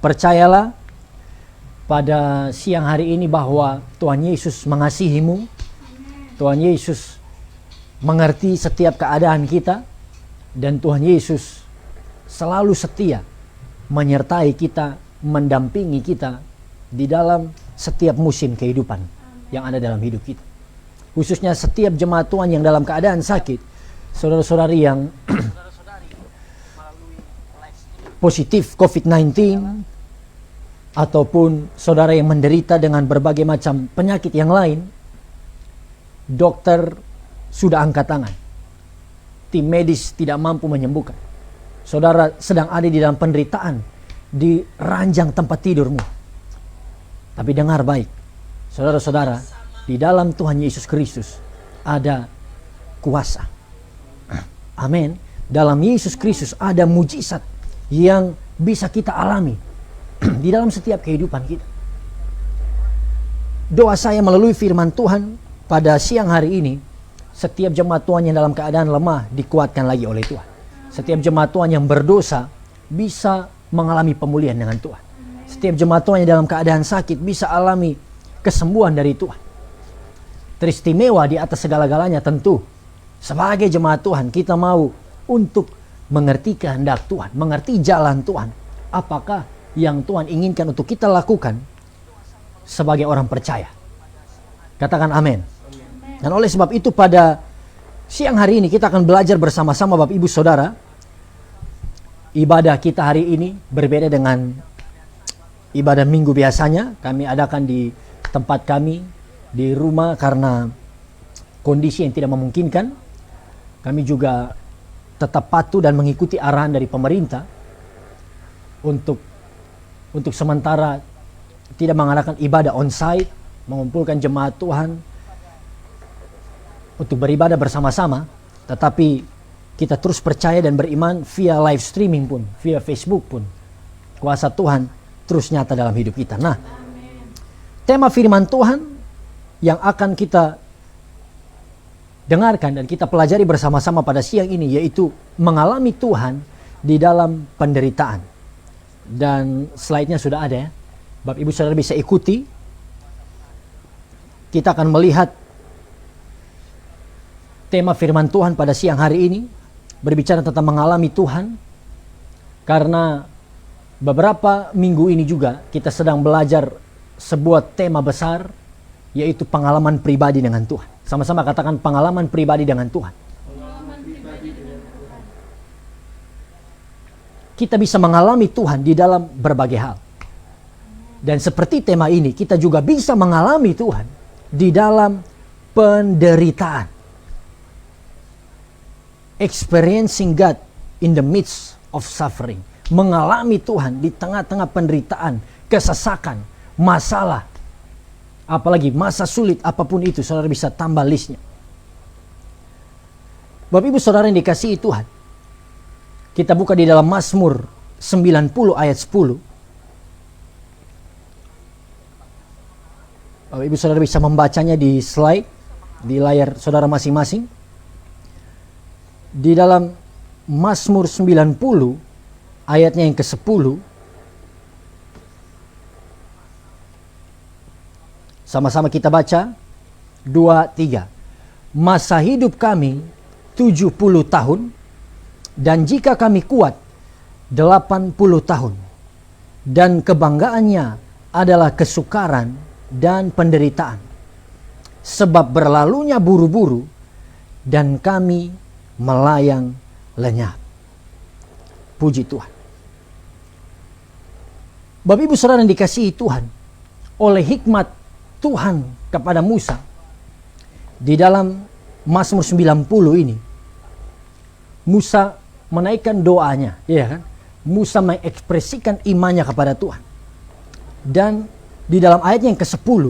Percayalah pada siang hari ini bahwa Tuhan Yesus mengasihimu. Tuhan Yesus mengerti setiap keadaan kita. Dan Tuhan Yesus selalu setia menyertai kita, mendampingi kita di dalam setiap musim kehidupan yang ada dalam hidup kita. Khususnya setiap jemaat Tuhan yang dalam keadaan sakit, saudara-saudari yang positif COVID-19, ataupun saudara yang menderita dengan berbagai macam penyakit yang lain, dokter sudah angkat tangan. Tim medis tidak mampu menyembuhkan. Saudara sedang ada di dalam penderitaan di ranjang tempat tidurmu. Tapi dengar baik, saudara-saudara, di dalam Tuhan Yesus Kristus ada kuasa. Amin. Dalam Yesus Kristus ada mujizat yang bisa kita alami di dalam setiap kehidupan kita. Doa saya melalui firman Tuhan pada siang hari ini, setiap jemaat Tuhan yang dalam keadaan lemah dikuatkan lagi oleh Tuhan. Setiap jemaat Tuhan yang berdosa bisa mengalami pemulihan dengan Tuhan. Setiap jemaat Tuhan yang dalam keadaan sakit bisa alami kesembuhan dari Tuhan. Teristimewa di atas segala-galanya tentu sebagai jemaat Tuhan kita mau untuk mengerti kehendak Tuhan, mengerti jalan Tuhan. Apakah yang Tuhan inginkan untuk kita lakukan sebagai orang percaya? Katakan amin. Dan oleh sebab itu pada siang hari ini kita akan belajar bersama-sama Bapak Ibu Saudara. Ibadah kita hari ini berbeda dengan ibadah minggu biasanya. Kami adakan di tempat kami, di rumah karena kondisi yang tidak memungkinkan. Kami juga tetap patuh dan mengikuti arahan dari pemerintah untuk sementara tidak mengadakan ibadah on-site, mengumpulkan jemaat Tuhan untuk beribadah bersama-sama, tetapi kita terus percaya dan beriman via live streaming pun, via Facebook pun. Kuasa Tuhan terus nyata dalam hidup kita. Nah, tema firman Tuhan yang akan kita dengarkan dan kita pelajari bersama-sama pada siang ini yaitu mengalami Tuhan di dalam penderitaan. Dan slide-nya sudah ada ya. Bapak Ibu Saudara bisa ikuti. Kita akan melihat tema firman Tuhan pada siang hari ini berbicara tentang mengalami Tuhan, karena beberapa minggu ini juga kita sedang belajar sebuah tema besar yaitu pengalaman pribadi dengan Tuhan. Sama-sama katakan pengalaman pribadi dengan Tuhan. Kita bisa mengalami Tuhan di dalam berbagai hal. Dan seperti tema ini kita juga bisa mengalami Tuhan di dalam penderitaan. Experiencing God in the midst of suffering. Mengalami Tuhan di tengah-tengah penderitaan, kesesakan, masalah. Apalagi masa sulit apapun itu, saudara bisa tambah listnya. Bapak Ibu Saudara yang dikasihi Tuhan, kita buka di dalam Mazmur 90 ayat 10. Bapak Ibu Saudara bisa membacanya di slide, di layar saudara masing-masing. Di dalam Mazmur 90 ayatnya yang ke-10, sama-sama kita baca 2, 3. Masa hidup kami 70 tahun, dan jika kami kuat 80 tahun, dan kebanggaannya adalah kesukaran dan penderitaan, sebab berlalunya buru-buru dan kami melayang lenyap. Puji Tuhan. Bapak Ibu Saudara yang dikasihi Tuhan, oleh hikmat Tuhan kepada Musa di dalam Mazmur 90 ini, Musa menaikkan doanya, ya kan? Musa mengekspresikan imannya kepada Tuhan. Dan di dalam ayat yang ke-10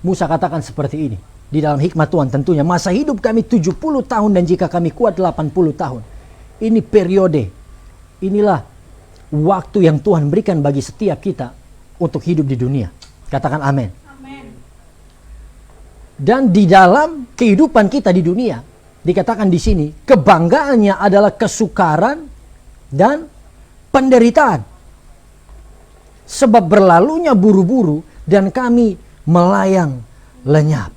Musa katakan seperti ini. Di dalam hikmat Tuhan tentunya, masa hidup kami 70 tahun dan jika kami kuat 80 tahun. Ini periode, inilah waktu yang Tuhan berikan bagi setiap kita untuk hidup di dunia. Katakan amin. Amin. Dan di dalam kehidupan kita di dunia, dikatakan di sini, kebanggaannya adalah kesukaran dan penderitaan. sebab berlalunya buru-buru dan kami melayang lenyap.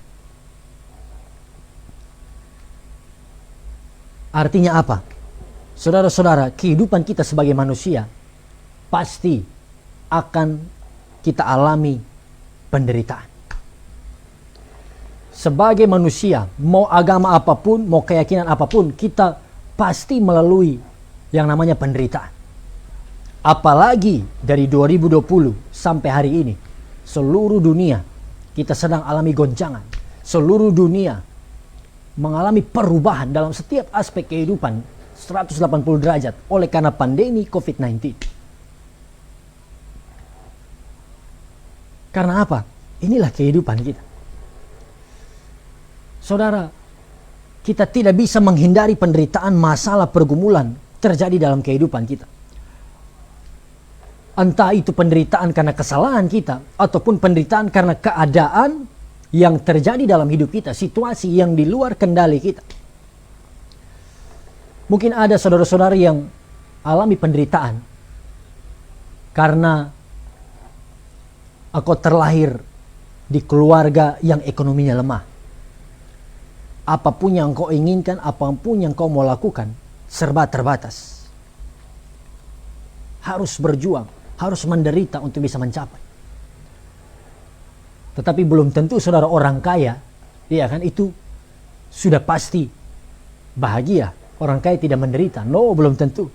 Artinya apa? Saudara-saudara, kehidupan kita sebagai manusia pasti akan kita alami penderitaan. Sebagai manusia, mau agama apapun, mau keyakinan apapun, kita pasti melalui yang namanya penderitaan. Apalagi dari 2020 sampai hari ini, seluruh dunia kita sedang alami goncangan. Seluruh dunia mengalami perubahan dalam setiap aspek kehidupan 180 derajat oleh karena pandemi COVID-19. Karena apa? Inilah kehidupan kita. Saudara, kita tidak bisa menghindari penderitaan, masalah, pergumulan terjadi dalam kehidupan kita. Entah itu penderitaan karena kesalahan kita, ataupun penderitaan karena keadaan yang terjadi dalam hidup kita, situasi yang di luar kendali kita. Mungkin ada saudara-saudara yang alami penderitaan karena engkau terlahir di keluarga yang ekonominya lemah. Apapun yang kau inginkan, apapun yang kau mau lakukan, serba terbatas. Harus berjuang, harus menderita untuk bisa mencapai. Tetapi belum tentu saudara orang kaya, ya kan, itu sudah pasti bahagia. Orang kaya tidak menderita. No, belum tentu.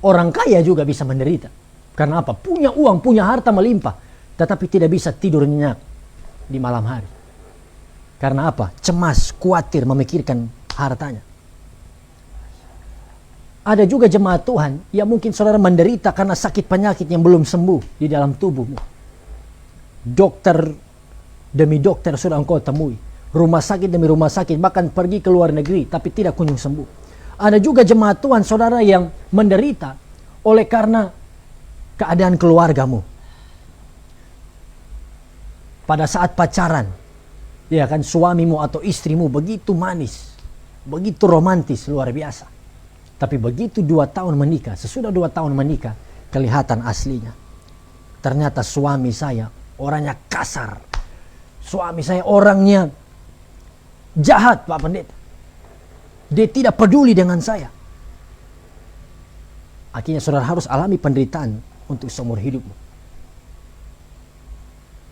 Orang kaya juga bisa menderita. Karena apa? Punya uang, punya harta melimpah, tetapi tidak bisa tidur nyenyak di malam hari. Karena apa? Cemas, khawatir, memikirkan hartanya. Ada juga jemaat Tuhan yang mungkin saudara menderita karena sakit penyakit yang belum sembuh di dalam tubuhmu. Dokter demi dokter sudah engkau temui. Rumah sakit demi rumah sakit, bahkan pergi ke luar negeri, tapi tidak kunjung sembuh. Ada juga jemaat Tuhan saudara yang menderita oleh karena keadaan keluargamu. Pada saat pacaran, ya kan, suamimu atau istrimu begitu manis, begitu romantis, luar biasa. Tapi begitu 2 tahun menikah, sesudah 2 tahun menikah, kelihatan aslinya. Ternyata suami saya orangnya kasar. Suami saya orangnya jahat, Pak Pendeta. Dia tidak peduli dengan saya. Akhirnya saudara harus alami penderitaan untuk seumur hidupmu.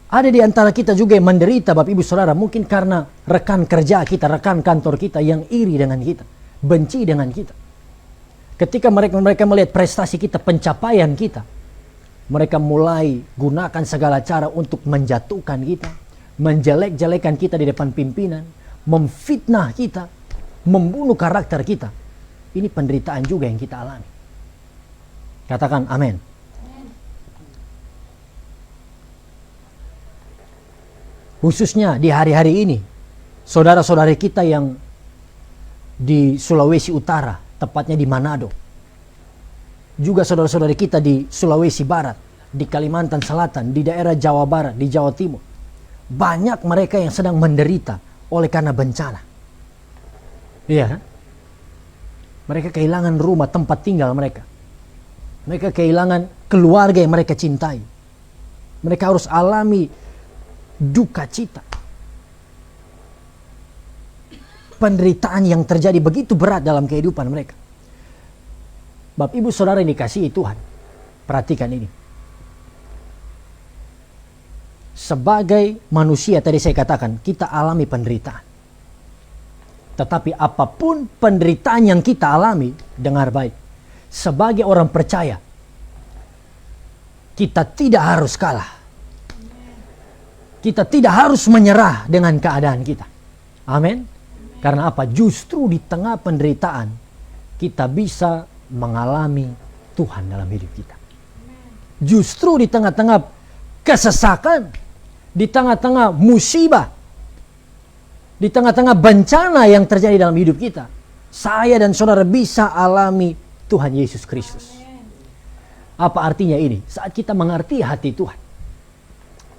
Ada di antara kita juga yang menderita, Bapak Ibu Saudara, mungkin karena rekan kerja kita, rekan kantor kita yang iri dengan kita, benci dengan kita. Ketika mereka melihat prestasi kita, pencapaian kita, mereka mulai gunakan segala cara untuk menjatuhkan kita, menjelek-jelekan kita di depan pimpinan, memfitnah kita, membunuh karakter kita. Ini penderitaan juga yang kita alami. Katakan amin. Khususnya di hari-hari ini, saudara-saudari kita yang di Sulawesi Utara, tepatnya di Manado. Juga saudara-saudari kita di Sulawesi Barat, di Kalimantan Selatan, di daerah Jawa Barat, di Jawa Timur. Banyak mereka yang sedang menderita oleh karena bencana. Iya kan? Mereka kehilangan rumah, tempat tinggal mereka. Mereka kehilangan keluarga yang mereka cintai. Mereka harus alami duka cita. Penderitaan yang terjadi begitu berat dalam kehidupan mereka. Bapak Ibu Saudara yang dikasihi Tuhan, perhatikan ini. Sebagai manusia tadi saya katakan, kita alami penderitaan. Tetapi apapun penderitaan yang kita alami, dengar baik. Sebagai orang percaya, kita tidak harus kalah. Kita tidak harus menyerah dengan keadaan kita. Amin. Karena apa? Justru di tengah penderitaan, kita bisa mengalami Tuhan dalam hidup kita. Justru di tengah-tengah kesesakan, di tengah-tengah musibah, di tengah-tengah bencana yang terjadi dalam hidup kita, saya dan saudara bisa alami Tuhan Yesus Kristus. Apa artinya ini? Saat kita mengerti hati Tuhan,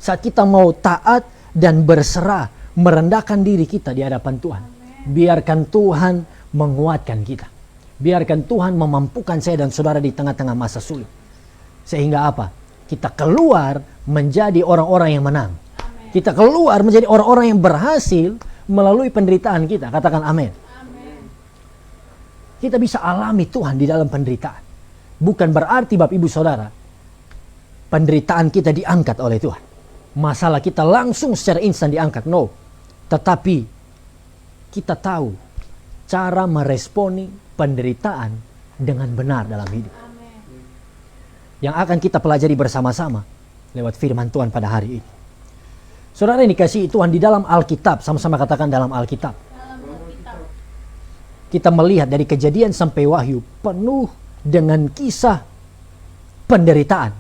saat kita mau taat dan berserah, merendahkan diri kita di hadapan Tuhan, biarkan Tuhan menguatkan kita. Biarkan Tuhan memampukan saya dan saudara di tengah-tengah masa sulit. Sehingga apa? kita keluar menjadi orang-orang yang menang. Kita keluar menjadi orang-orang yang berhasil melalui penderitaan kita. Katakan amin. Kita bisa alami Tuhan di dalam penderitaan. Bukan berarti Bapak Ibu Saudara, penderitaan kita diangkat oleh Tuhan. Masalah kita langsung secara instan diangkat. No. Tetapi kita tahu cara meresponi penderitaan dengan benar dalam hidup. Yang akan kita pelajari bersama-sama lewat firman Tuhan pada hari ini. Saudara yang dikasihi Tuhan, di dalam Alkitab, sama-sama katakan dalam Alkitab. Kita melihat dari Kejadian sampai Wahyu penuh dengan kisah penderitaan,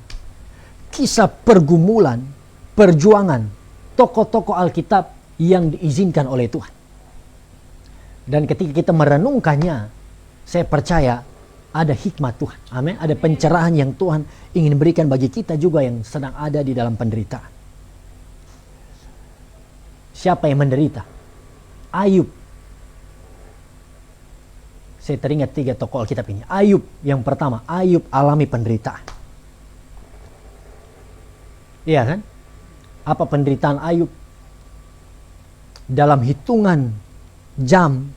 kisah pergumulan, perjuangan tokoh-tokoh Alkitab yang diizinkan oleh Tuhan. Dan ketika kita merenungkannya, saya percaya ada hikmat Tuhan. Amin. Ada pencerahan yang Tuhan ingin berikan bagi kita juga yang sedang ada di dalam penderitaan. Siapa yang menderita? Ayub. Saya teringat 3 tokoh Alkitab ini. Ayub yang pertama, Ayub alami penderitaan. Iya kan? Apa penderitaan Ayub? Dalam hitungan jam,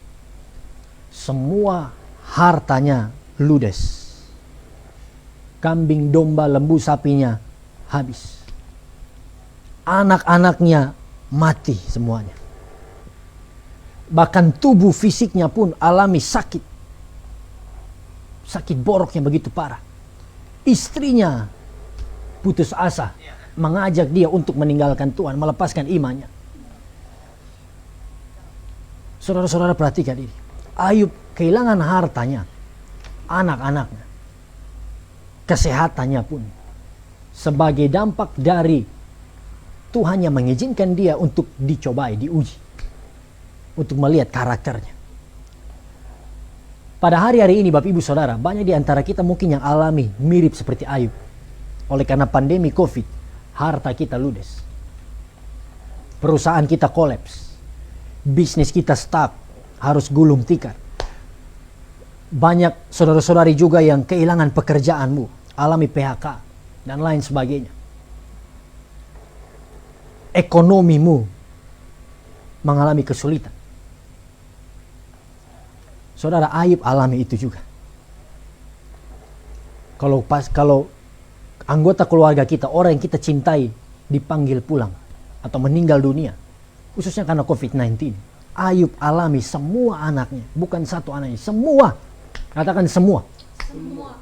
semua hartanya ludes. Kambing, domba, lembu, sapinya habis. Anak-anaknya mati semuanya. Bahkan tubuh fisiknya pun alami sakit. Sakit borok yang begitu parah. Istrinya putus asa, mengajak dia untuk meninggalkan Tuhan, melepaskan imannya. Saudara-saudara perhatikan ini. Ayub kehilangan hartanya, anak-anaknya, kesehatannya pun. Sebagai dampak dari Tuhan yang mengizinkan dia untuk dicobai, diuji. Untuk melihat karakternya. Pada hari-hari ini Bapak Ibu Saudara, banyak di antara kita mungkin yang alami mirip seperti Ayub. Oleh karena pandemi COVID, harta kita ludes. Perusahaan kita kolaps. Bisnis kita stuck, harus gulung tikar. Banyak saudara-saudari juga yang kehilangan pekerjaanmu, alami PHK, dan lain sebagainya. Ekonomimu mengalami kesulitan. Saudara, Ayub alami itu juga. Kalau anggota keluarga kita, orang yang kita cintai dipanggil pulang atau meninggal dunia, khususnya karena COVID-19, Ayub alami semua anaknya, bukan satu anaknya, semua. Katakan semua. Semua.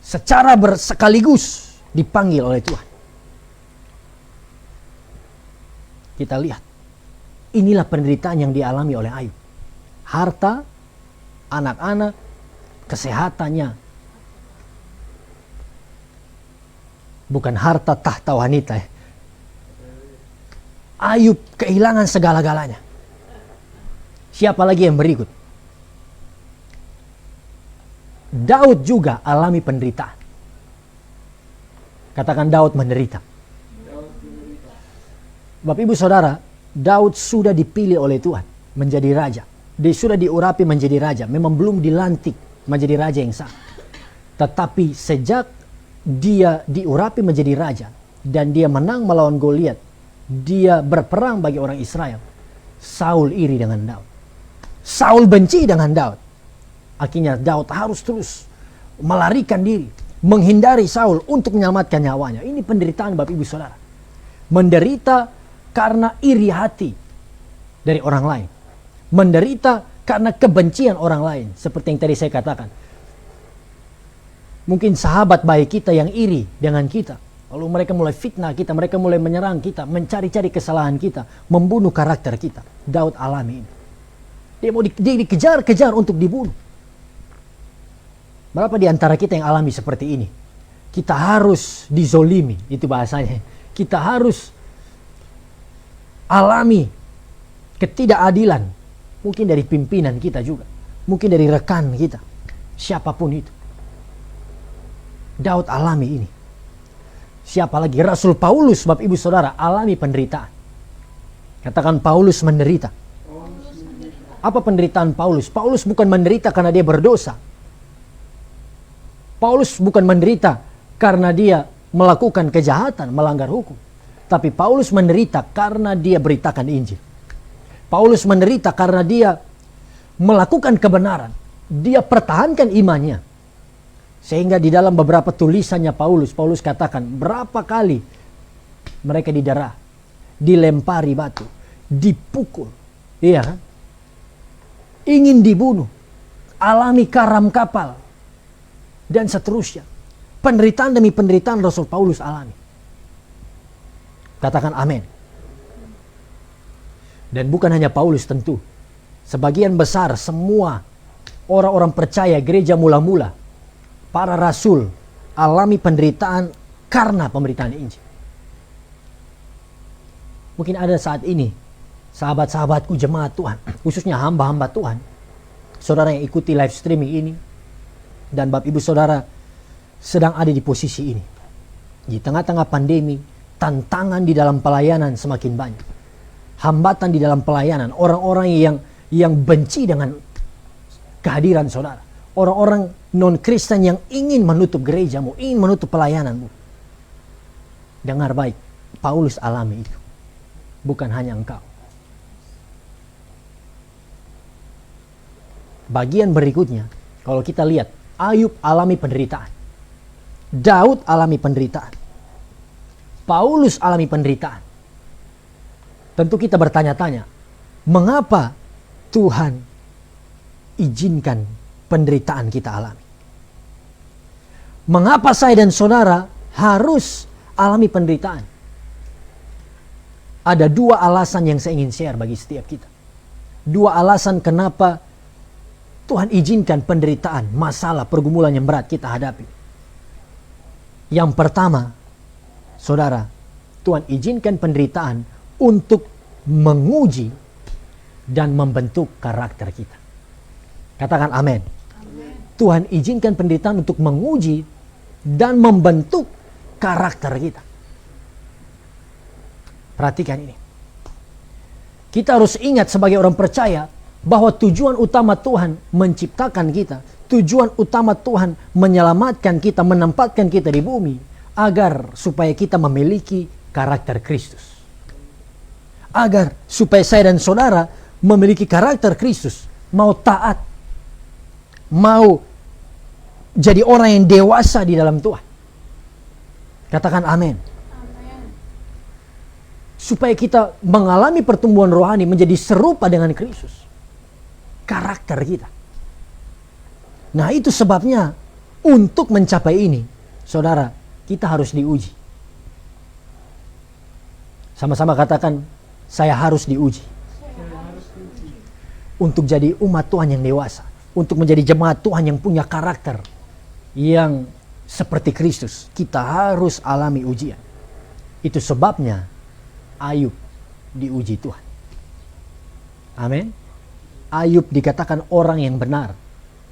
Secara sekaligus dipanggil oleh Tuhan. Kita lihat, inilah penderitaan yang dialami oleh Ayub. Harta, anak-anak, kesehatannya. Bukan harta tahta wanita. Ayub kehilangan segala-galanya. Siapa lagi yang berikut? Daud juga alami penderitaan. Katakan Daud menderita. Bapak Ibu Saudara, Daud sudah dipilih oleh Tuhan menjadi raja. Dia sudah diurapi menjadi raja. Memang belum dilantik menjadi raja yang sah. Tetapi sejak dia diurapi menjadi raja dan dia menang melawan Goliat, dia berperang bagi orang Israel, Saul iri dengan Daud. Saul benci dengan Daud. Akhirnya Daud harus terus melarikan diri, menghindari Saul untuk menyelamatkan nyawanya. Ini penderitaan Bapak Ibu Saudara. Menderita karena iri hati dari orang lain. Menderita karena kebencian orang lain. Seperti yang tadi saya katakan. Mungkin sahabat baik kita yang iri dengan kita. Lalu mereka mulai fitnah kita, mereka mulai menyerang kita, mencari-cari kesalahan kita, membunuh karakter kita. Daud alami ini. Dia dikejar-kejar untuk dibunuh. Berapa di antara kita yang alami seperti ini? Kita harus dizolimi, itu bahasanya. Kita harus alami ketidakadilan. Mungkin dari pimpinan kita juga. Mungkin dari rekan kita. Siapapun itu. Daud alami ini. Siapa lagi? Rasul Paulus, Bapak Ibu Saudara, alami penderitaan. Katakan Paulus menderita. Apa penderitaan Paulus? Paulus bukan menderita karena dia berdosa. Paulus bukan menderita karena dia melakukan kejahatan, melanggar hukum. Tapi Paulus menderita karena dia beritakan Injil. Paulus menderita karena dia melakukan kebenaran. Dia pertahankan imannya. Sehingga di dalam beberapa tulisannya Paulus katakan berapa kali mereka didera, dilempari batu, dipukul, iya kan? Ingin dibunuh, alami karam kapal, dan seterusnya. Penderitaan demi penderitaan Rasul Paulus alami. Katakan amin. Dan bukan hanya Paulus tentu. Sebagian besar semua orang-orang percaya gereja mula-mula, para rasul alami penderitaan karena pemberitaan Injil. Mungkin ada saat ini sahabat-sahabatku jemaat Tuhan, khususnya hamba-hamba Tuhan, saudara yang ikuti live streaming ini, dan Bapak Ibu Saudara sedang ada di posisi ini. Di tengah-tengah pandemi, tantangan di dalam pelayanan semakin banyak. Hambatan di dalam pelayanan, orang-orang yang benci dengan kehadiran saudara. Orang-orang non-Kristen yang ingin menutup gerejamu, ingin menutup pelayananmu. Dengar baik, Paulus alami itu. Bukan hanya engkau. Bagian berikutnya, kalau kita lihat, Ayub alami penderitaan. Daud alami penderitaan. Paulus alami penderitaan. Tentu kita bertanya-tanya, mengapa Tuhan izinkan penderitaan kita alami? Mengapa saya dan saudara harus alami penderitaan? Ada dua alasan yang saya ingin share bagi setiap kita. Dua alasan kenapa Tuhan izinkan penderitaan, masalah, pergumulan yang berat kita hadapi. Yang pertama, saudara, Tuhan izinkan penderitaan untuk menguji dan membentuk karakter kita. Katakan amin. Tuhan izinkan penderitaan untuk menguji dan membentuk karakter kita. Perhatikan ini. Kita harus ingat sebagai orang percaya bahwa tujuan utama Tuhan menciptakan kita, tujuan utama Tuhan menyelamatkan kita, menempatkan kita di bumi, agar supaya kita memiliki karakter Kristus. Agar supaya saya dan saudara memiliki karakter Kristus, mau taat, mau jadi orang yang dewasa di dalam Tuhan. Katakan amin. Supaya kita mengalami pertumbuhan rohani menjadi serupa dengan Kristus. Karakter kita. Nah, itu sebabnya untuk mencapai ini, saudara, kita harus diuji. Sama-sama katakan, saya harus diuji. Untuk jadi umat Tuhan yang dewasa. Untuk menjadi jemaat Tuhan yang punya karakter yang seperti Kristus. Kita harus alami ujian. Itu sebabnya Ayub diuji Tuhan. Amin. Ayub dikatakan orang yang benar.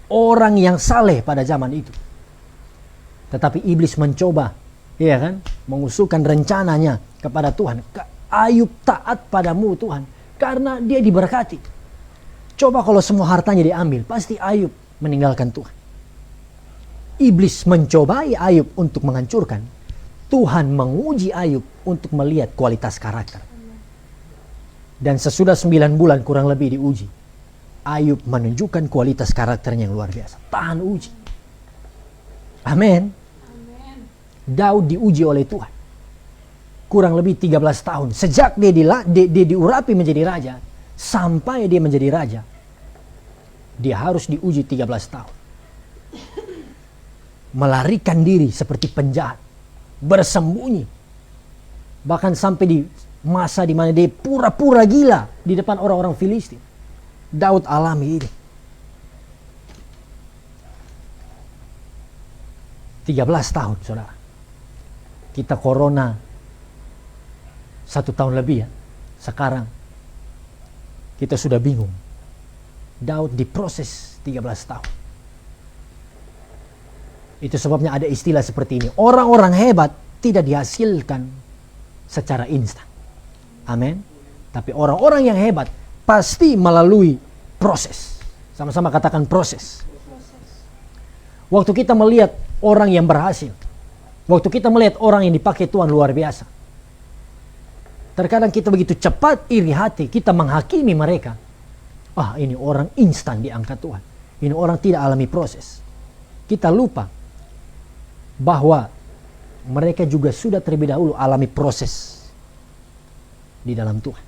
Orang yang saleh pada zaman itu. Tetapi iblis mencoba, ya kan, mengusulkan rencananya kepada Tuhan. Ayub taat padamu Tuhan, karena dia diberkati. Coba kalau semua hartanya diambil, pasti Ayub meninggalkan Tuhan. Iblis mencobai Ayub untuk menghancurkan. Tuhan menguji Ayub untuk melihat kualitas karakter. Dan sesudah 9 bulan kurang lebih diuji, Ayub menunjukkan kualitas karakternya yang luar biasa. Tahan uji. Amin. Daud diuji oleh Tuhan. Kurang lebih 13 tahun. Sejak dia diurapi menjadi raja, sampai dia menjadi raja, dia harus diuji 13 tahun. Melarikan diri seperti penjahat. Bersembunyi. Bahkan sampai di masa di mana dia pura-pura gila di depan orang-orang Filistin. Daud alami ini. 13 tahun, saudara. Kita corona 1 tahun lebih ya. Sekarang kita sudah bingung. Daud diproses 13 tahun. Itu sebabnya ada istilah seperti ini. Orang-orang hebat tidak dihasilkan secara instan. Amin. Tapi orang-orang yang hebat pasti melalui proses. Sama-sama katakan proses. Waktu kita melihat orang yang berhasil. Waktu kita melihat orang yang dipakai Tuhan luar biasa, terkadang kita begitu cepat iri hati, kita menghakimi mereka. Ah, ini orang instan diangkat Tuhan. Ini orang tidak alami proses. Kita lupa bahwa mereka juga sudah terlebih dahulu alami proses di dalam Tuhan.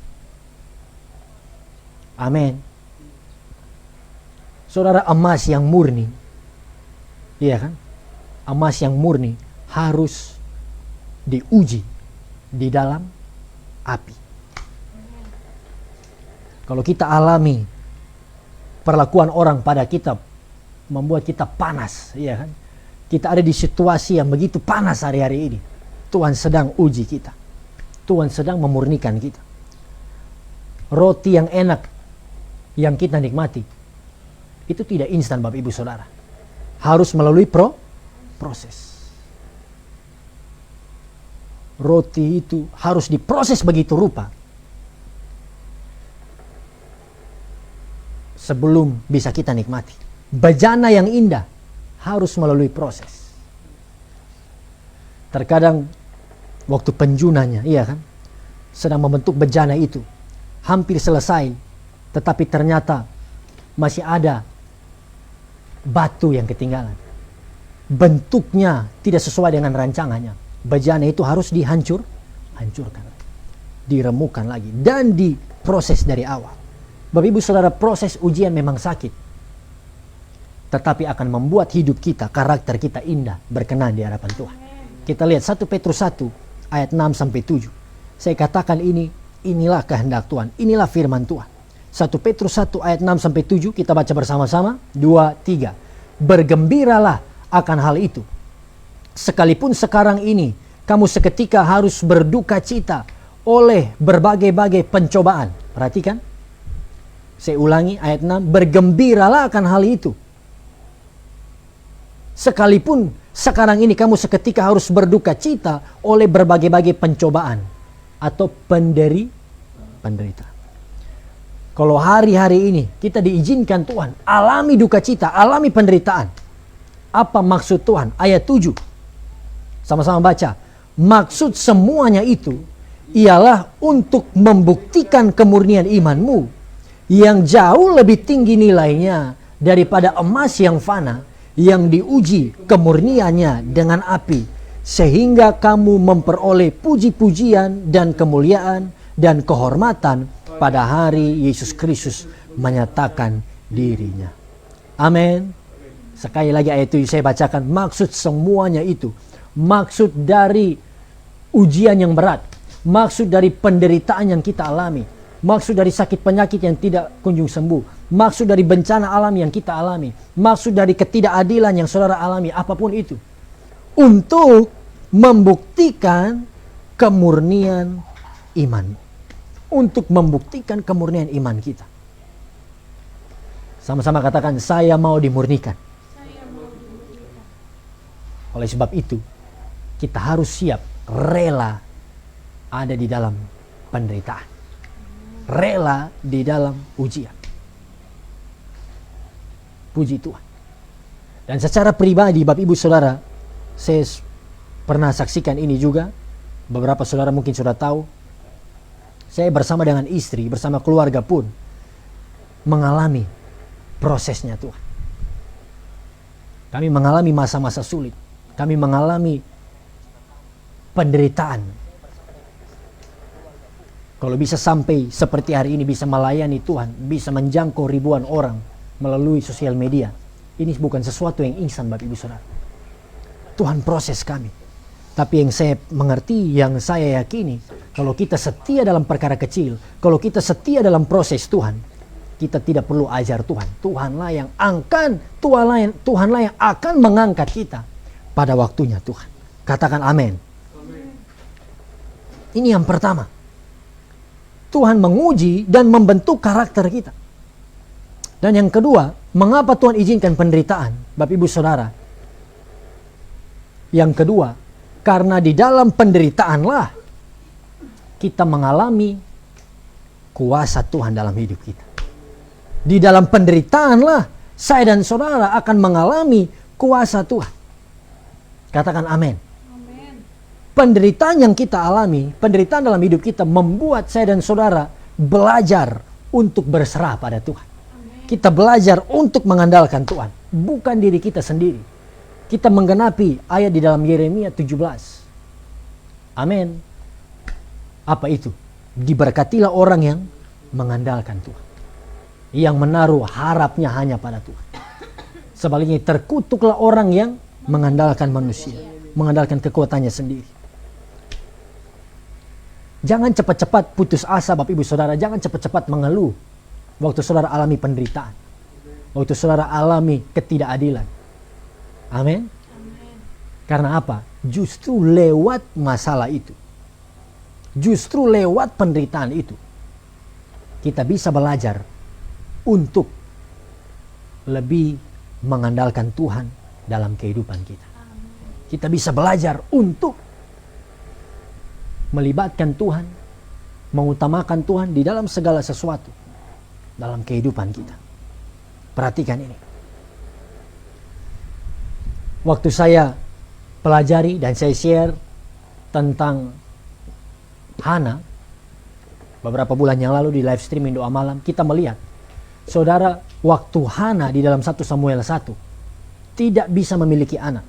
Amin. Saudara, emas yang murni, iya kan? Emas yang murni harus diuji di dalam api. Kalau kita alami perlakuan orang pada kita membuat kita panas, iya kan? Kita ada di situasi yang begitu panas hari-hari ini. Tuhan sedang uji kita. Tuhan sedang memurnikan kita. Roti yang enak yang kita nikmati itu tidak instan, Bapak Ibu Saudara. Harus melalui proses. Roti itu harus diproses begitu rupa sebelum bisa kita nikmati. Bejana yang indah harus melalui proses. Terkadang waktu penjunanya, iya kan, sedang membentuk bejana itu, hampir selesai, tetapi ternyata masih ada batu yang ketinggalan. Bentuknya tidak sesuai dengan rancangannya. Bejana itu harus hancurkan, diremukkan lagi, dan diproses dari awal. Bapak Ibu Saudara, proses ujian memang sakit, tetapi akan membuat hidup kita, karakter kita indah, berkenan di hadapan Tuhan. Kita lihat 1 Petrus 1 ayat 6-7. Saya katakan inilah kehendak Tuhan, inilah firman Tuhan. 1 Petrus 1 ayat 6-7, kita baca bersama-sama. 2, 3. Bergembiralah akan hal itu, sekalipun sekarang ini kamu seketika harus berduka cita oleh berbagai-bagai pencobaan. Perhatikan, saya ulangi ayat 6. Bergembiralah akan hal itu, sekalipun sekarang ini kamu seketika harus berduka cita oleh berbagai-bagai pencobaan atau penderitaan. Kalau hari-hari ini kita diizinkan Tuhan alami duka cita, alami penderitaan, apa maksud Tuhan? Ayat 7. Sama-sama baca. Maksud semuanya itu ialah untuk membuktikan kemurnian imanmu yang jauh lebih tinggi nilainya daripada emas yang fana, yang diuji kemurniannya dengan api, sehingga kamu memperoleh puji-pujian dan kemuliaan dan kehormatan pada hari Yesus Kristus menyatakan dirinya. Amin. Sekali lagi ayat itu saya bacakan. Maksud semuanya itu, maksud dari ujian yang berat, maksud dari penderitaan yang kita alami, maksud dari sakit penyakit yang tidak kunjung sembuh, maksud dari bencana alam yang kita alami, maksud dari ketidakadilan yang saudara alami, apapun itu, untuk membuktikan kemurnian iman, untuk membuktikan kemurnian iman kita. Sama-sama katakan, saya mau dimurnikan. Oleh sebab itu, kita harus siap, rela ada di dalam penderitaan, rela di dalam ujian. Puji Tuhan. Dan secara pribadi, Bapak Ibu Saudara, saya pernah saksikan ini juga. Beberapa saudara mungkin sudah tahu, saya bersama dengan istri, bersama keluarga pun mengalami prosesnya Tuhan. Kami mengalami masa-masa sulit. Kami mengalami penderitaan. Kalau bisa sampai seperti hari ini, bisa melayani Tuhan, bisa menjangkau ribuan orang melalui sosial media, ini bukan sesuatu yang instan, Bapak Ibu Saudara. Tuhan proses kami. Tapi yang saya mengerti, yang saya yakini, kalau kita setia dalam perkara kecil, kalau kita setia dalam proses Tuhan, kita tidak perlu ajar Tuhan. Tuhanlah yang Tuhanlah yang akan mengangkat kita pada waktunya Tuhan. Katakan amin. Ini yang pertama. Tuhan menguji dan membentuk karakter kita. Dan yang kedua, mengapa Tuhan izinkan penderitaan, Bapak Ibu Saudara? Yang kedua, karena di dalam penderitaanlah kita mengalami kuasa Tuhan dalam hidup kita. Di dalam penderitaanlah saya dan saudara akan mengalami kuasa Tuhan. Katakan amin. Penderitaan yang kita alami, penderitaan dalam hidup kita membuat saya dan saudara belajar untuk berserah pada Tuhan. Kita belajar untuk mengandalkan Tuhan, bukan diri kita sendiri. Kita menggenapi ayat di dalam Yeremia 17. Amin. Apa itu? Diberkatilah orang yang mengandalkan Tuhan, yang menaruh harapnya hanya pada Tuhan. Sebaliknya terkutuklah orang yang mengandalkan manusia, mengandalkan kekuatannya sendiri. Jangan cepat-cepat putus asa Bapak Ibu Saudara, jangan cepat-cepat mengeluh waktu saudara alami penderitaan, waktu saudara alami ketidakadilan. Amin. Karena apa? Justru lewat masalah itu, justru lewat penderitaan itu, kita bisa belajar untuk lebih mengandalkan Tuhan dalam kehidupan kita. Kita bisa belajar untuk melibatkan Tuhan, mengutamakan Tuhan di dalam segala sesuatu dalam kehidupan kita. Perhatikan ini. Waktu saya pelajari dan saya share tentang Hana beberapa bulan yang lalu di live streaming doa malam, kita melihat saudara, waktu Hana di dalam 1 Samuel 1 tidak bisa memiliki anak.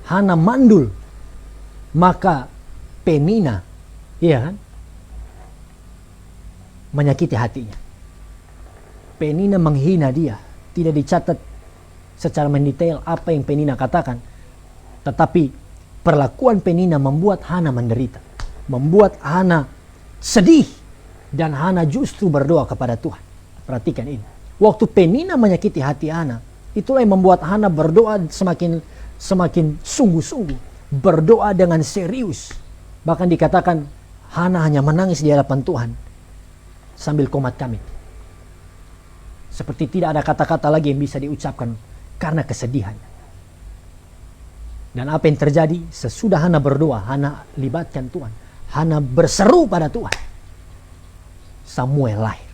Hana mandul, maka Penina, iya kan, menyakiti hatinya. Penina menghina dia. Tidak dicatat secara mendetail apa yang Penina katakan, tetapi perlakuan Penina membuat Hana menderita, membuat Hana sedih, dan Hana justru berdoa kepada Tuhan. Perhatikan ini. Waktu Penina menyakiti hati Hana, itulah yang membuat Hana berdoa semakin sungguh-sungguh, berdoa dengan serius. Bahkan dikatakan Hana hanya menangis di hadapan Tuhan sambil komat kamit. Seperti tidak ada kata-kata lagi yang bisa diucapkan karena kesedihan. Dan apa yang terjadi? Sesudah Hana berdoa, Hana libatkan Tuhan, Hana berseru pada Tuhan, Samuel lahir.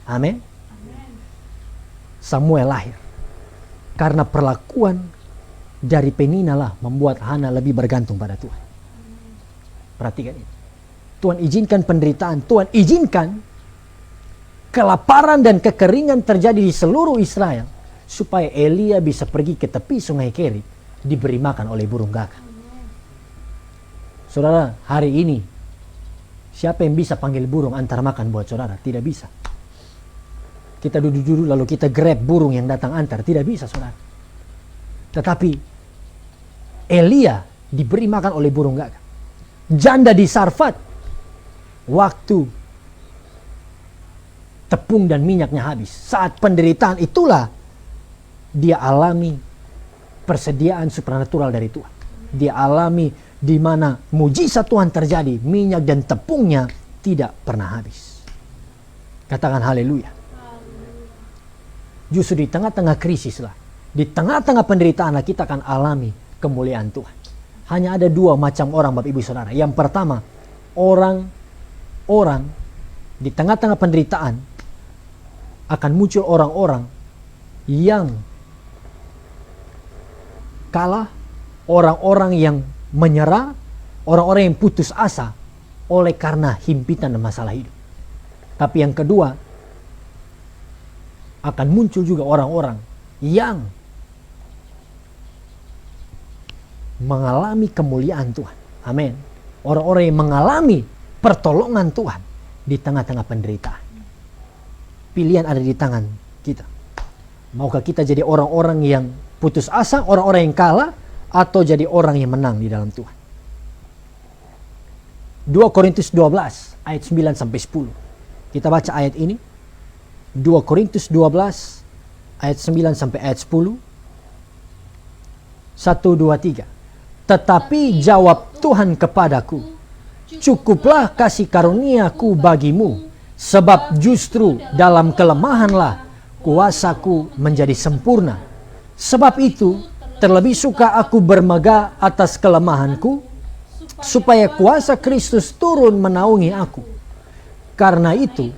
Amin. Samuel lahir. Karena perlakuan dari Penina lah membuat Hana lebih bergantung pada Tuhan. Perhatikan ini. Tuhan izinkan penderitaan, Tuhan izinkan kelaparan dan kekeringan terjadi di seluruh Israel supaya Elia bisa pergi ke tepi sungai Kerit, diberi makan oleh burung gagak. Saudara, hari ini siapa yang bisa panggil burung antar makan buat saudara? Tidak bisa. Kita duduk-duduk lalu kita grab burung yang datang antar, tidak bisa saudara. Tetapi Elia diberi makan oleh burung gagak. Janda di Sarfat, waktu tepung dan minyaknya habis, saat penderitaan itulah dia alami persediaan supranatural dari Tuhan. Dia alami di mana mujizat Tuhan terjadi, minyak dan tepungnya tidak pernah habis. Katakan haleluya. Justru di tengah-tengah krisis lah, di tengah-tengah penderitaan lah kita akan alami kemuliaan Tuhan. Hanya ada 2 macam orang Bapak Ibu Saudara. Yang pertama, orang di tengah-tengah penderitaan akan muncul orang-orang yang kalah, orang-orang yang menyerah, orang-orang yang putus asa oleh karena himpitan dan masalah hidup. Tapi yang kedua, akan muncul juga orang-orang yang mengalami kemuliaan Tuhan. Amin. Orang-orang yang mengalami pertolongan Tuhan di tengah-tengah penderitaan. Pilihan ada di tangan kita. Maukah kita jadi orang-orang yang putus asa, orang-orang yang kalah, atau jadi orang yang menang di dalam Tuhan? 2 Korintus 12 ayat 9 sampai 10. Kita baca ayat ini. 2 Korintus 12 ayat 9 sampai ayat 10. 1, 2, 3. Tetapi jawab Tuhan kepadaku, cukuplah kasih karuniaku bagimu, sebab justru dalam kelemahanlah kuasaku menjadi sempurna. Sebab itu terlebih suka aku bermegah atas kelemahanku, supaya kuasa Kristus turun menaungi aku. Karena itu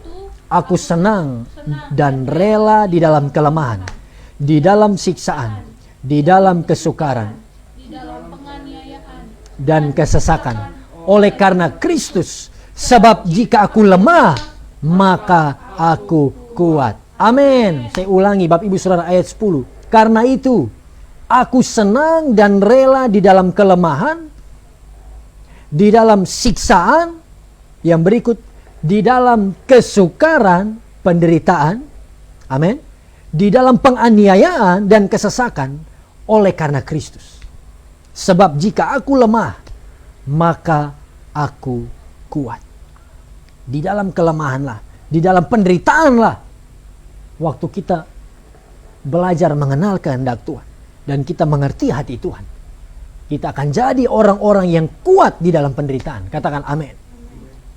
aku senang dan rela di dalam kelemahan, di dalam siksaan, di dalam kesukaran, di dalam penganiayaan, dan kesesakan oleh karena Kristus. Sebab jika aku lemah, maka aku kuat. Amin. Saya ulangi Bapak Ibu Saudara ayat 10. Karena itu, aku senang dan rela di dalam kelemahan, di dalam siksaan, yang berikut, di dalam kesukaran, penderitaan, amin, di dalam penganiayaan dan kesesakan oleh karena Kristus. Sebab jika aku lemah, maka aku kuat. Di dalam kelemahanlah, di dalam penderitaanlah, waktu kita belajar mengenal kehendak Tuhan dan kita mengerti hati Tuhan, kita akan jadi orang-orang yang kuat di dalam penderitaan. Katakan amin.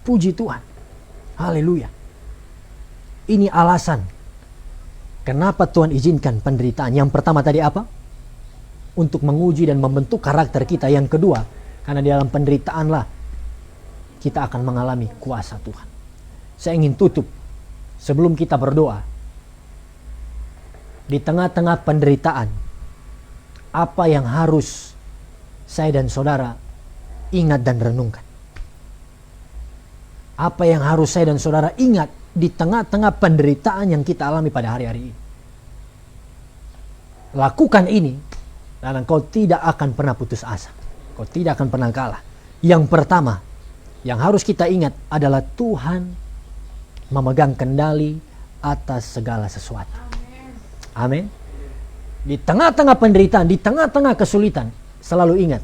Puji Tuhan. Haleluya. Ini alasan kenapa Tuhan izinkan penderitaan. Yang pertama tadi apa? Untuk menguji dan membentuk karakter kita. Yang kedua, karena di dalam penderitaanlah kita akan mengalami kuasa Tuhan. Saya ingin tutup sebelum kita berdoa. Di tengah-tengah penderitaan, apa yang harus saya dan saudara ingat dan renungkan? Apa yang harus saya dan saudara ingat di tengah-tengah penderitaan yang kita alami pada hari-hari ini? Lakukan ini dan engkau tidak akan pernah putus asa. Kau tidak akan pernah kalah. Yang pertama yang harus kita ingat adalah Tuhan memegang kendali atas segala sesuatu. Amin. Di tengah-tengah penderitaan, di tengah-tengah kesulitan, selalu ingat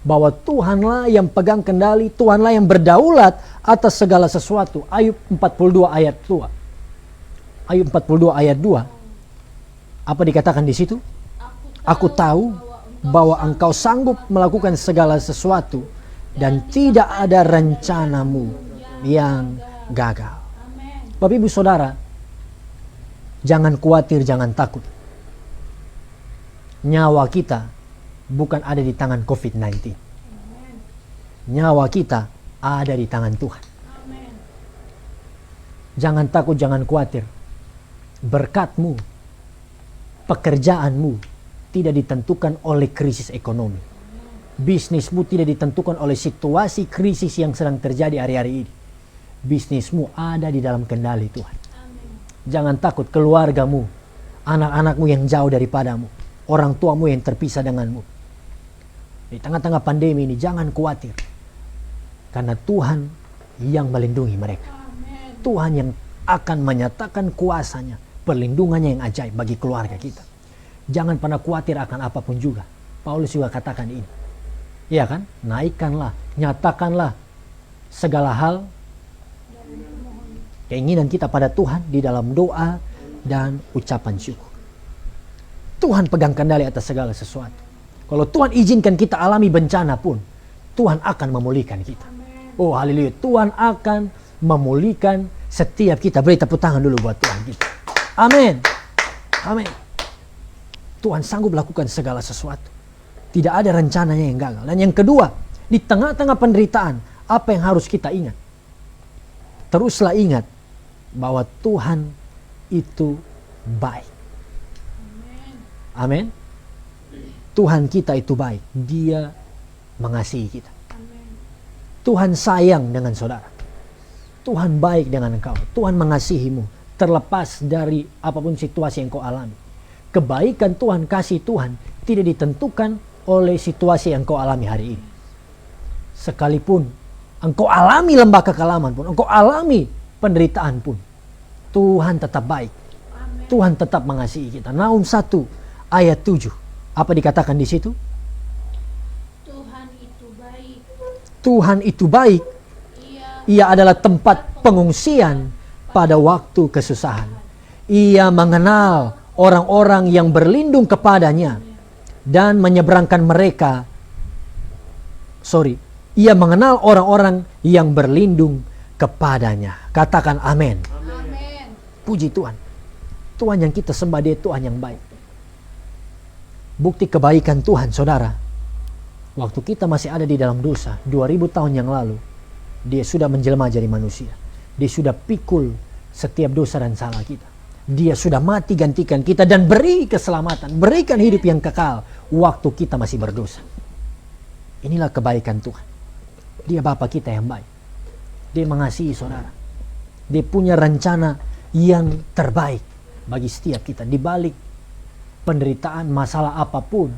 bahwa Tuhanlah yang pegang kendali, Tuhanlah yang berdaulat atas segala sesuatu. Ayub 42 ayat 2. Ayub 42 ayat 2. Apa dikatakan di situ? Aku tahu bahwa engkau sanggup melakukan segala sesuatu dan tidak ada rencanamu yang gagal. Bapak Ibu Saudara, jangan khawatir, jangan takut. Nyawa kita bukan ada di tangan COVID-19. Nyawa kita ada di tangan Tuhan. Jangan takut, jangan khawatir. Berkatmu, pekerjaanmu tidak ditentukan oleh krisis ekonomi. Bisnismu tidak ditentukan oleh situasi krisis yang sedang terjadi hari-hari ini. Bisnismu ada di dalam kendali Tuhan. Jangan takut keluargamu, anak-anakmu yang jauh daripadamu, orang tuamu yang terpisah denganmu. Di tengah-tengah pandemi ini jangan khawatir. Karena Tuhan yang melindungi mereka. Tuhan yang akan menyatakan kuasanya, perlindungannya yang ajaib bagi keluarga kita. Jangan pernah khawatir akan apapun juga. Paulus juga katakan ini. Iya kan? Naikkanlah, nyatakanlah segala hal keinginan kita pada Tuhan di dalam doa dan ucapan syukur. Tuhan pegang kendali atas segala sesuatu. Kalau Tuhan izinkan kita alami bencana pun, Tuhan akan memulihkan kita. Oh haleluya, Tuhan akan memulihkan setiap kita. Beri tepuk tangan dulu buat Tuhan kita. Amin. Amin. Tuhan sanggup lakukan segala sesuatu. Tidak ada rencananya yang gagal. Dan yang kedua, di tengah-tengah penderitaan, apa yang harus kita ingat? Teruslah ingat bahwa Tuhan itu baik. Amin. Tuhan kita itu baik. Dia mengasihi kita. Tuhan sayang dengan saudara. Tuhan baik dengan engkau. Tuhan mengasihimu. Terlepas dari apapun situasi yang kau alami. Kebaikan Tuhan, kasih Tuhan tidak ditentukan oleh situasi yang kau alami hari ini. Sekalipun engkau alami lembah kekelaman pun, engkau alami penderitaan pun, Tuhan tetap baik. Amen. Tuhan tetap mengasihi kita. Naum 1 ayat 7. Apa dikatakan di situ? Tuhan itu baik. Tuhan itu baik. Ia adalah tempat pengungsian pada waktu kesusahan. Ia mengenal orang-orang yang berlindung kepadanya dan menyeberangkan mereka. Ia mengenal orang-orang yang berlindung kepadanya. Katakan amin. Amin. Puji Tuhan. Tuhan yang kita sembah, Dia Tuhan yang baik. Bukti kebaikan Tuhan, saudara. Waktu kita masih ada di dalam dosa, 2000 tahun yang lalu, Dia sudah menjelma jadi manusia. Dia sudah pikul setiap dosa dan salah kita. Dia sudah mati gantikan kita dan beri keselamatan, berikan hidup yang kekal waktu kita masih berdosa. Inilah kebaikan Tuhan. Dia Bapa kita yang baik. Dia mengasihi saudara. Dia punya rencana yang terbaik bagi setiap kita. Di balik penderitaan, masalah apapun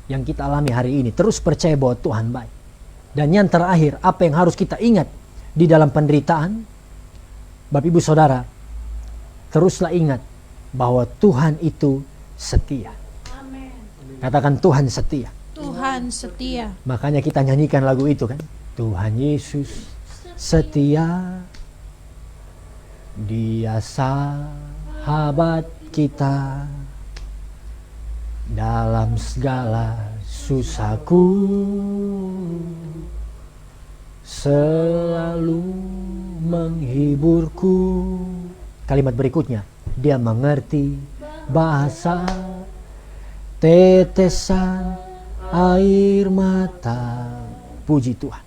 yang kita alami hari ini, terus percaya bahwa Tuhan baik. Dan yang terakhir, apa yang harus kita ingat di dalam penderitaan? Bapak Ibu Saudara, teruslah ingat bahwa Tuhan itu setia. Amin. Katakan Tuhan setia. Tuhan setia. Makanya kita nyanyikan lagu itu kan. Tuhan Yesus setia. Dia sahabat kita dalam segala susahku, selalu menghiburku. Kalimat berikutnya, dia mengerti bahasa tetesan air mata. Puji Tuhan.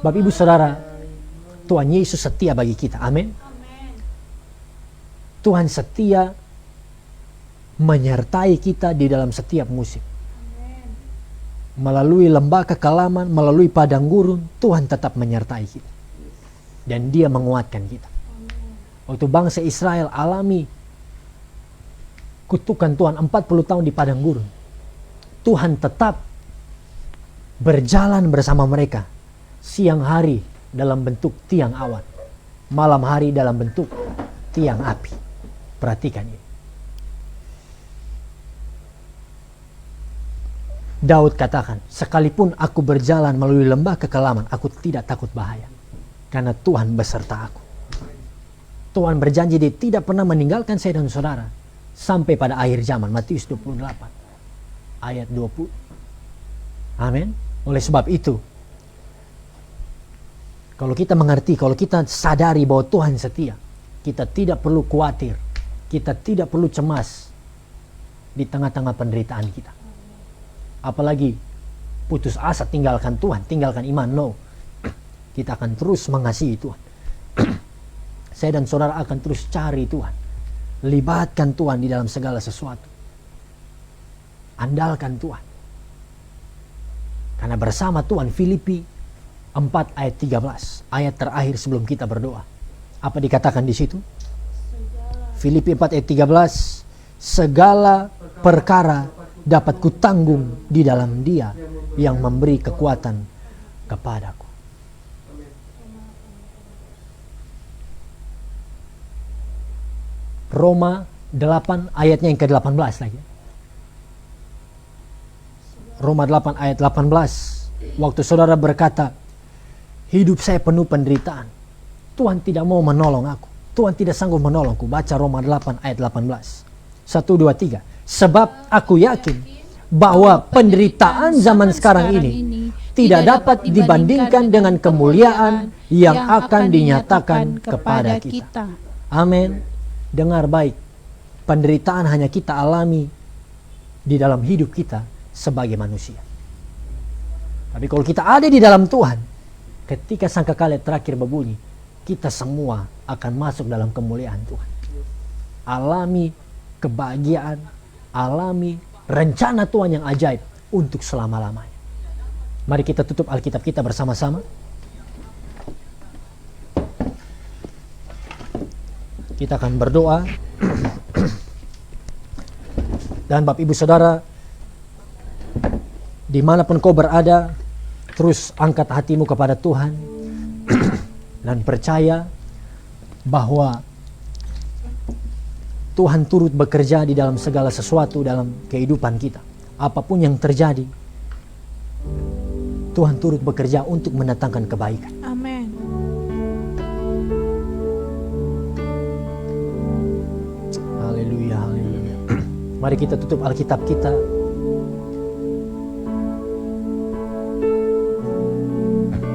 Bapak Ibu Saudara, Tuhan Yesus setia bagi kita. Amin. Amin. Tuhan setia menyertai kita di dalam setiap musim. Amin. Melalui lembah kekelaman, melalui padang gurun, Tuhan tetap menyertai kita. Dan dia menguatkan kita. Waktu bangsa Israel alami kutukan Tuhan 40 tahun di padang gurun, Tuhan tetap berjalan bersama mereka. Siang hari dalam bentuk tiang awan, malam hari dalam bentuk tiang api. Perhatikan ini. Daud katakan, sekalipun aku berjalan melalui lembah kekelaman, aku tidak takut bahaya, karena Tuhan beserta aku. Tuhan berjanji dia tidak pernah meninggalkan saya dan saudara sampai pada akhir zaman. Matius 28 ayat 20. Amin. Oleh sebab itu, kalau kita mengerti, kalau kita sadari bahwa Tuhan setia, kita tidak perlu khawatir, kita tidak perlu cemas di tengah-tengah penderitaan kita. Apalagi putus asa tinggalkan Tuhan, tinggalkan iman. No, kita akan terus mengasihi Tuhan. Saya dan saudara akan terus cari Tuhan, libatkan Tuhan di dalam segala sesuatu, andalkan Tuhan. Karena bersama Tuhan. Filipi 4 ayat 13, ayat terakhir sebelum kita berdoa. Apa dikatakan di situ? Filipi 4 ayat 13, segala perkara dapat kutanggung di dalam Dia yang memberi kekuatan kepadaku. Roma 8 ayatnya yang ke-18 lagi. Roma 8 ayat 18. Waktu saudara berkata, hidup saya penuh penderitaan, Tuhan tidak mau menolong aku, Tuhan tidak sanggup menolongku. Baca Roma 8 ayat 18. 1, 2, 3. Sebab aku yakin bahwa penderitaan zaman sekarang ini tidak dapat dibandingkan dengan kemuliaan yang akan dinyatakan kepada kita. Amin. Dengar baik, penderitaan hanya kita alami di dalam hidup kita sebagai manusia. Tapi kalau kita ada di dalam Tuhan, ketika sangkakala terakhir berbunyi, kita semua akan masuk dalam kemuliaan Tuhan. Alami kebahagiaan, alami rencana Tuhan yang ajaib untuk selama-lamanya. Mari kita tutup Alkitab kita bersama-sama. Kita akan berdoa. Dan Bapak Ibu Saudara, dimanapun kau berada, terus angkat hatimu kepada Tuhan dan percaya bahwa Tuhan turut bekerja di dalam segala sesuatu dalam kehidupan kita. Apapun yang terjadi, Tuhan turut bekerja untuk mendatangkan kebaikan. Amin. Haleluya, haleluya. Mari kita tutup Alkitab kita.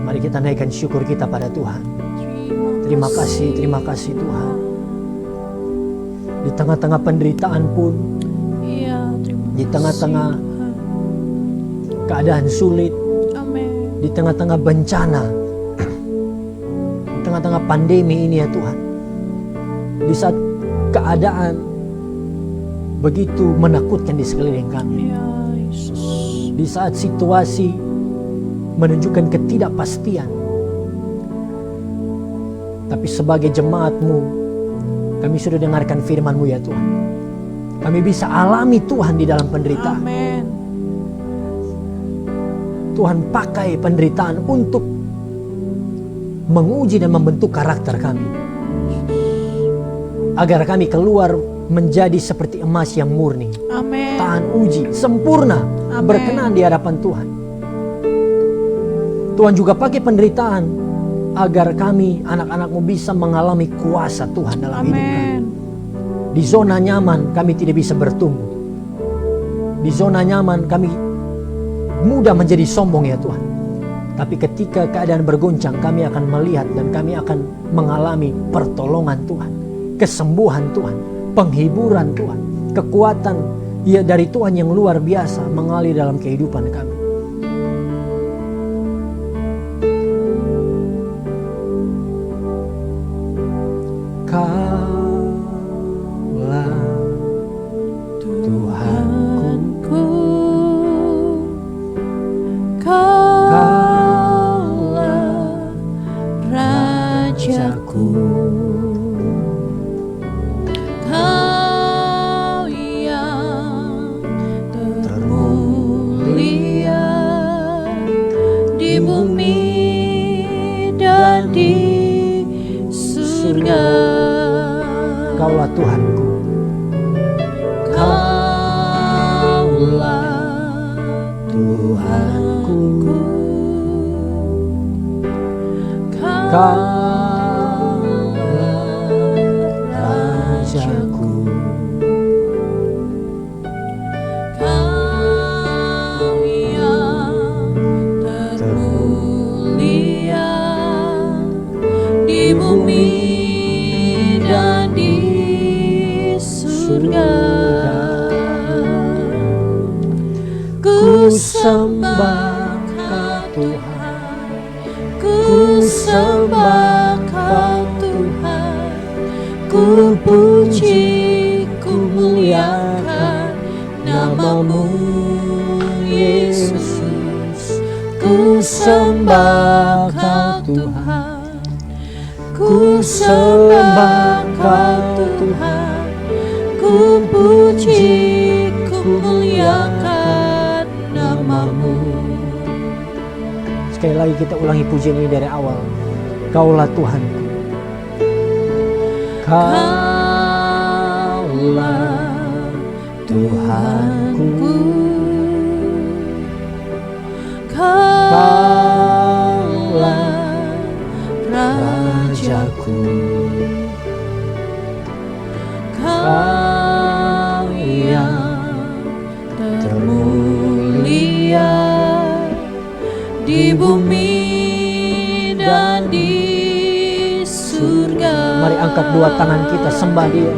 Mari kita naikkan syukur kita pada Tuhan. Terima kasih Tuhan. Di tengah-tengah penderitaan pun, di tengah-tengah keadaan sulit, Amin. di tengah-tengah bencana, di tengah-tengah pandemi ini ya Tuhan. Di saat keadaan begitu menakutkan di sekeliling kami. Ya Yesus. Di saat situasi menunjukkan ketidakpastian. Tapi sebagai jemaat-Mu, kami sudah dengarkan firman-Mu ya Tuhan. Kami bisa alami Tuhan di dalam penderitaan. Amin. Tuhan pakai penderitaan untuk menguji dan membentuk karakter kami. Agar kami keluar menjadi seperti emas yang murni. Amin. Tahan uji, sempurna, Amin. berkenan di hadapan Tuhan. Tuhan juga pakai penderitaan agar kami, anak-anak-Mu, bisa mengalami kuasa Tuhan dalam hidup kami. Amin. Di zona nyaman kami tidak bisa bertumbuh. Di zona nyaman kami mudah menjadi sombong ya Tuhan. Tapi ketika keadaan bergoncang, kami akan melihat dan kami akan mengalami pertolongan Tuhan, kesembuhan Tuhan, penghiburan Tuhan, kekuatan ya dari Tuhan yang luar biasa mengalir dalam kehidupan kami. Kaulah Tuhanku, Kaulah Rajaku, Kau yang termulia di bumi dan di surga. Kaulah Tuhanku, Kaulah Tuhanku, Kaulah Rajaku. Kau yang termulia di bumi dan di surga. Ku sembah Kau Tuhan, ku sembah Kau Tuhan, ku puji, ku muliakan nama-Mu Yesus. Ku sembah Kau Tuhan, ku sembah Kau Tuhan, ku puji, ku muliakan nama-Mu. Sekali lagi kita ulangi pujian ini dari awal. Kaulah Tuhanku, Kaulah Tuhanku, Kaulah Rajaku, Kau yang termulia di bumi dan di surga. Mari angkat dua tangan kita, sembah Dia.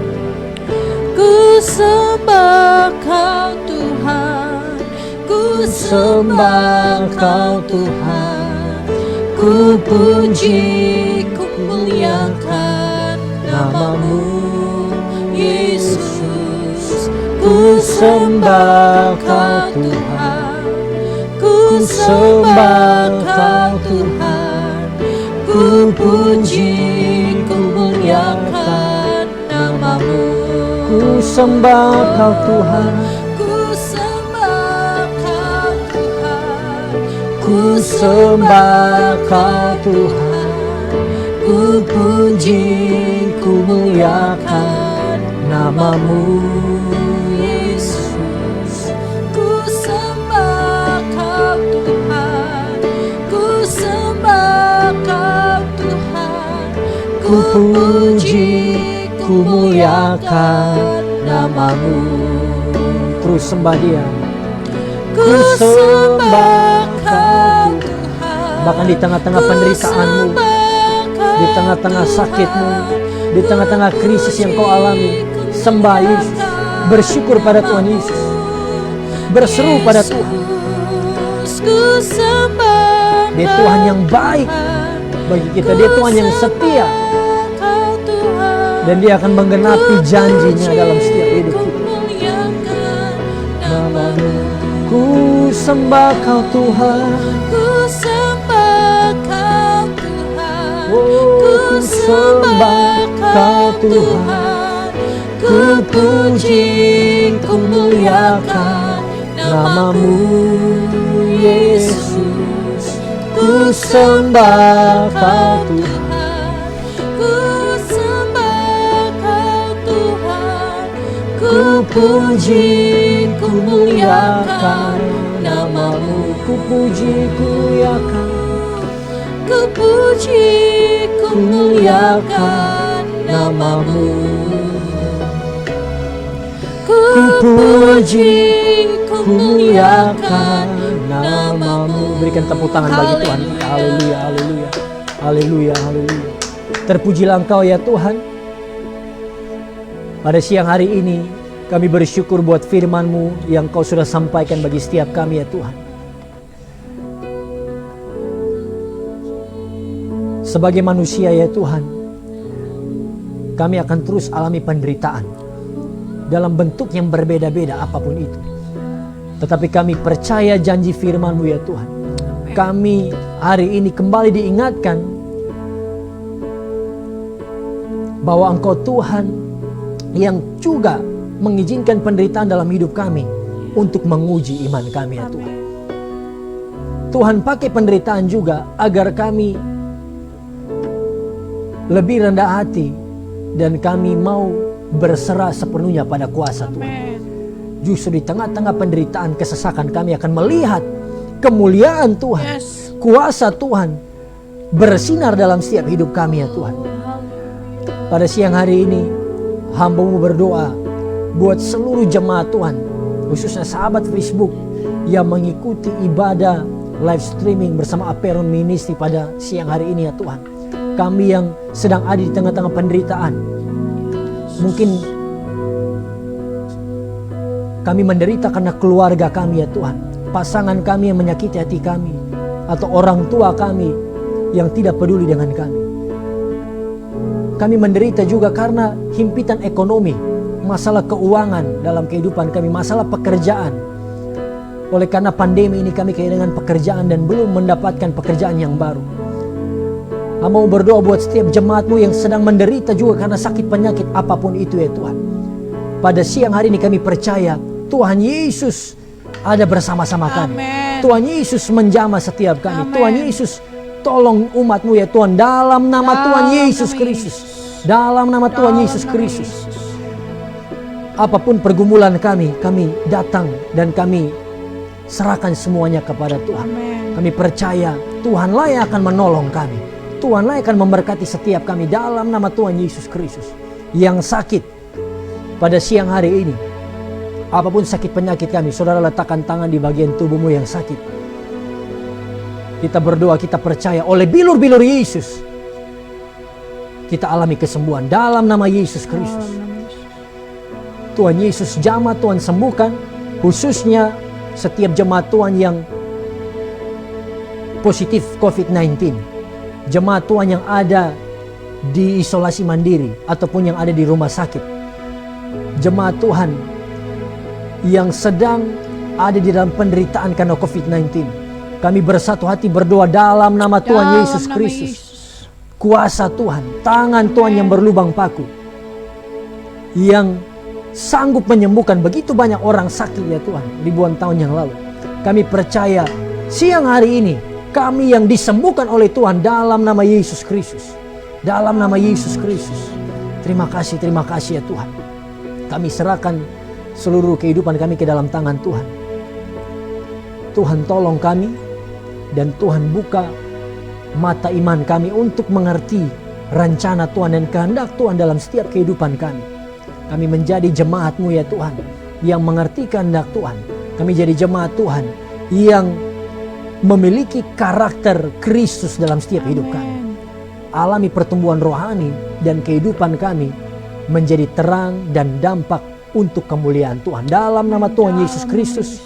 Ku sembah Kau Tuhan, ku sembah Kau Tuhan, ku puji, ku muliakan nama-Mu Yesus. Ku sembah Kau Tuhan, ku sembah Kau Tuhan, ku puji, ku muliakan nama-Mu. Ku sembah Kau Tuhan, Ku sembah Kau Tuhan, ku sembah Kau Tuhan, ku puji, ku muliakan nama-Mu Yesus. Ku sembah Kau Tuhan, ku sembah Kau Tuhan, ku puji, ku muliakan nama-Mu. Terus sembah Dia. ku sembah Kau Tuhan, Bahkan di tengah-tengah penderitaanmu, di tengah-tengah sakitmu, di tengah-tengah krisis yang kau alami, sembah Yesus, bersyukur pada Tuhan Yesus, berseru pada Tuhan. Dia Tuhan yang baik bagi kita, Dia Tuhan yang setia, Dan Dia akan menggenapi janjinya dalam setiap hidup Ku kita. muliakan Nama-Mu, ku sembah Kau Tuhan. Ku sembah Kau Tuhan. Oh, Ku ku sembah Kau Kau Tuhan. Tuhan. Ku puji, ku muliakan Nama-Mu, Yesus. ku sembah Kau Tuhan. Ku sembah Kau Tuhan. Ku puji, ku muliakan Nama-Mu, ku puji, ku muliakan. Ku puji, ku muliakan Nama-Mu. Ku puji, ku muliakan Nama-Mu. Berikan tepuk tangan bagi Tuhan. Haleluya, haleluya, haleluya, haleluya. Terpujilah Engkau ya Tuhan. Pada siang hari ini kami bersyukur buat firman-Mu yang Kau sudah sampaikan bagi setiap kami ya Tuhan. Sebagai manusia ya Tuhan, kami akan terus alami penderitaan dalam bentuk yang berbeda-beda apapun itu. Tetapi kami percaya janji firman-Mu ya Tuhan. Kami hari ini kembali diingatkan bahwa Engkau Tuhan yang juga mengizinkan penderitaan dalam hidup kami untuk menguji iman kami ya Tuhan. Tuhan pakai penderitaan juga agar kami lebih rendah hati dan kami mau berserah sepenuhnya pada kuasa Tuhan. Justru di tengah-tengah penderitaan kesesakan kami akan melihat kemuliaan Tuhan, kuasa Tuhan bersinar dalam setiap hidup kami ya Tuhan. Pada siang hari ini hamba-Mu berdoa buat seluruh jemaat Tuhan, khususnya sahabat Facebook yang mengikuti ibadah live streaming bersama Aperon Ministry pada siang hari ini ya Tuhan. Kami yang sedang ada di tengah-tengah penderitaan, mungkin kami menderita karena keluarga kami ya Tuhan, pasangan kami yang menyakiti hati kami, atau orang tua kami yang tidak peduli dengan kami. Kami menderita juga karena himpitan ekonomi, masalah keuangan dalam kehidupan kami, masalah pekerjaan. Oleh karena pandemi ini kami kehilangan pekerjaan dan belum mendapatkan pekerjaan yang baru. Mau berdoa buat setiap jemaat-Mu yang sedang menderita juga karena sakit penyakit apapun itu ya Tuhan. Pada siang hari ini kami percaya Tuhan Yesus ada bersama-sama kami. Tuhan Yesus menjamah setiap kami. Tuhan Yesus tolong umat-Mu ya Tuhan, dalam nama Tuhan Yesus Kristus. Dalam nama Tuhan Yesus Kristus. Apapun pergumulan kami datang dan kami serahkan semuanya kepada Tuhan. Kami percaya Tuhanlah yang akan menolong kami. Tuhanlah yang akan memberkati setiap kami dalam nama Tuhan Yesus Kristus. Yang sakit pada siang hari ini, apapun sakit penyakit kami, saudara letakkan tangan di bagian tubuhmu yang sakit. Kita berdoa, kita percaya oleh bilur-bilur Yesus kita alami kesembuhan dalam nama Yesus Kristus. Tuhan Yesus jamah, Tuhan sembuhkan, khususnya setiap jemaat Tuhan yang positif COVID-19. Jemaat Tuhan yang ada di isolasi mandiri ataupun yang ada di rumah sakit. Jemaat Tuhan yang sedang ada di dalam penderitaan karena COVID-19. Kami bersatu hati berdoa dalam nama Tuhan Yesus Kristus. Kuasa Tuhan, tangan Tuhan yang berlubang paku, yang sanggup menyembuhkan begitu banyak orang sakit ya Tuhan ribuan tahun yang lalu. Kami percaya siang hari ini kami yang disembuhkan oleh Tuhan dalam nama Yesus Kristus. Dalam nama Yesus Kristus. Terima kasih ya Tuhan. Kami serahkan seluruh kehidupan kami ke dalam tangan Tuhan. Tuhan tolong kami dan Tuhan buka mata iman kami untuk mengerti rencana Tuhan dan kehendak Tuhan dalam setiap kehidupan kami. Kami menjadi jemaat-Mu ya Tuhan yang mengerti kehendak Tuhan. Kami jadi jemaat Tuhan yang memiliki karakter Kristus dalam setiap hidup kami. Alami pertumbuhan rohani dan kehidupan kami menjadi terang dan dampak untuk kemuliaan Tuhan. Dalam nama Tuhan Yesus Kristus.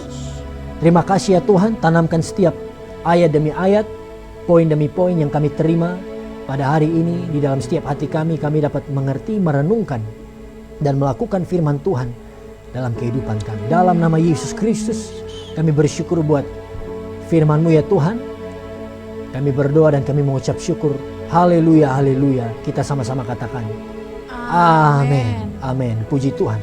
Terima kasih ya Tuhan, tanamkan setiap ayat demi ayat, poin demi poin yang kami terima pada hari ini di dalam setiap hati kami dapat mengerti, merenungkan, dan melakukan firman Tuhan dalam kehidupan kami. Dalam nama Yesus Kristus, kami bersyukur buat firman-Mu ya Tuhan. Kami berdoa dan kami mengucap syukur. Haleluya, haleluya. Kita sama-sama katakan, amin, amin. Puji Tuhan.